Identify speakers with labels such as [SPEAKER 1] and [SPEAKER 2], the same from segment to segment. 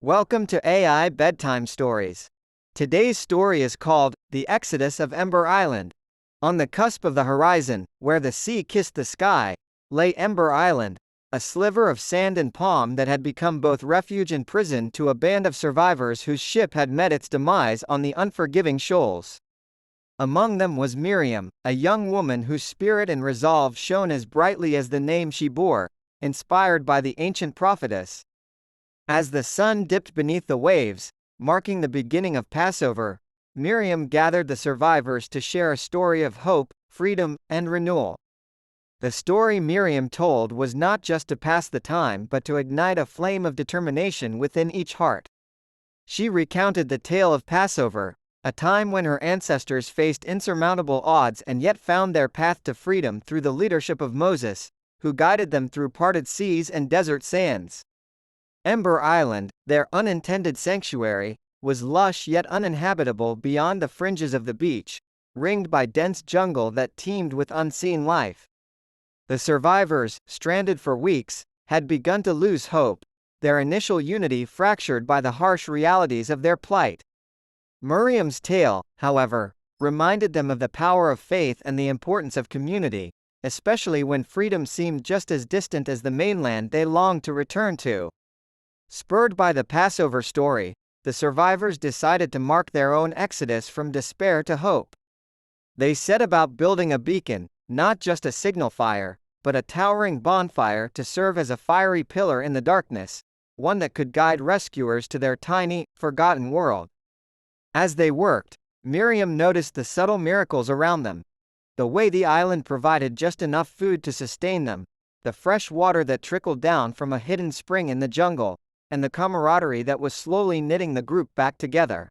[SPEAKER 1] Welcome to AI Bedtime Stories. Today's story is called The Exodus of Ember Island. On the cusp of the horizon, where the sea kissed the sky, lay Ember Island, a sliver of sand and palm that had become both refuge and prison to a band of survivors whose ship had met its demise on the unforgiving shoals. Among them was Miriam, a young woman whose spirit and resolve shone as brightly as the name she bore, inspired by the ancient prophetess. As the sun dipped beneath the waves, marking the beginning of Passover, Miriam gathered the survivors to share a story of hope, freedom, and renewal. The story Miriam told was not just to pass the time but to ignite a flame of determination within each heart. She recounted the tale of Passover, a time when her ancestors faced insurmountable odds and yet found their path to freedom through the leadership of Moses, who guided them through parted seas and desert sands. Ember Island, their unintended sanctuary, was lush yet uninhabitable beyond the fringes of the beach, ringed by dense jungle that teemed with unseen life. The survivors, stranded for weeks, had begun to lose hope, their initial unity fractured by the harsh realities of their plight. Miriam's tale, however, reminded them of the power of faith and the importance of community, especially when freedom seemed just as distant as the mainland they longed to return to. Spurred by the Passover story, the survivors decided to mark their own exodus from despair to hope. They set about building a beacon, not just a signal fire, but a towering bonfire to serve as a fiery pillar in the darkness, one that could guide rescuers to their tiny, forgotten world. As they worked, Miriam noticed the subtle miracles around them. The way the island provided just enough food to sustain them, the fresh water that trickled down from a hidden spring in the jungle, and the camaraderie that was slowly knitting the group back together.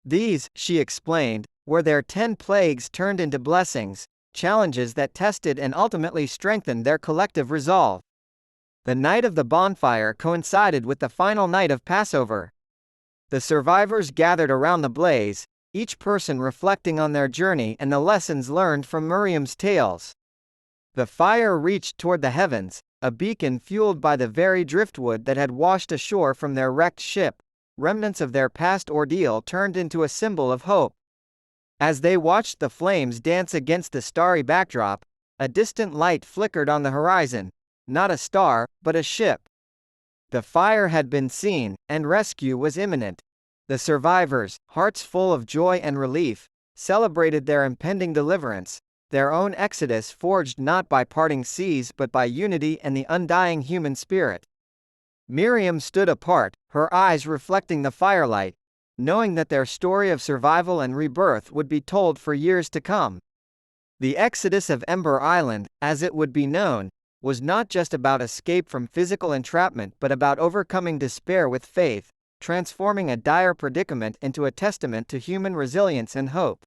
[SPEAKER 1] These, she explained, were their 10 plagues turned into blessings, challenges that tested and ultimately strengthened their collective resolve. The night of the bonfire coincided with the final night of Passover. The survivors gathered around the blaze, each person reflecting on their journey and the lessons learned from Miriam's tales. The fire reached toward the heavens, a beacon fueled by the very driftwood that had washed ashore from their wrecked ship, remnants of their past ordeal turned into a symbol of hope. As they watched the flames dance against the starry backdrop, a distant light flickered on the horizon, not a star, but a ship. The fire had been seen, and rescue was imminent. The survivors, hearts full of joy and relief, celebrated their impending deliverance, their own exodus forged not by parting seas but by unity and the undying human spirit. Miriam stood apart, her eyes reflecting the firelight, knowing that their story of survival and rebirth would be told for years to come. The exodus of Ember Island, as it would be known, was not just about escape from physical entrapment but about overcoming despair with faith, transforming a dire predicament into a testament to human resilience and hope.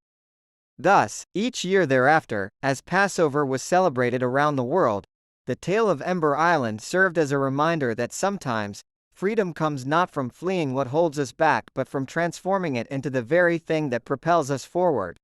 [SPEAKER 1] Thus, each year thereafter, as Passover was celebrated around the world, the tale of Ember Island served as a reminder that sometimes, freedom comes not from fleeing what holds us back but from transforming it into the very thing that propels us forward.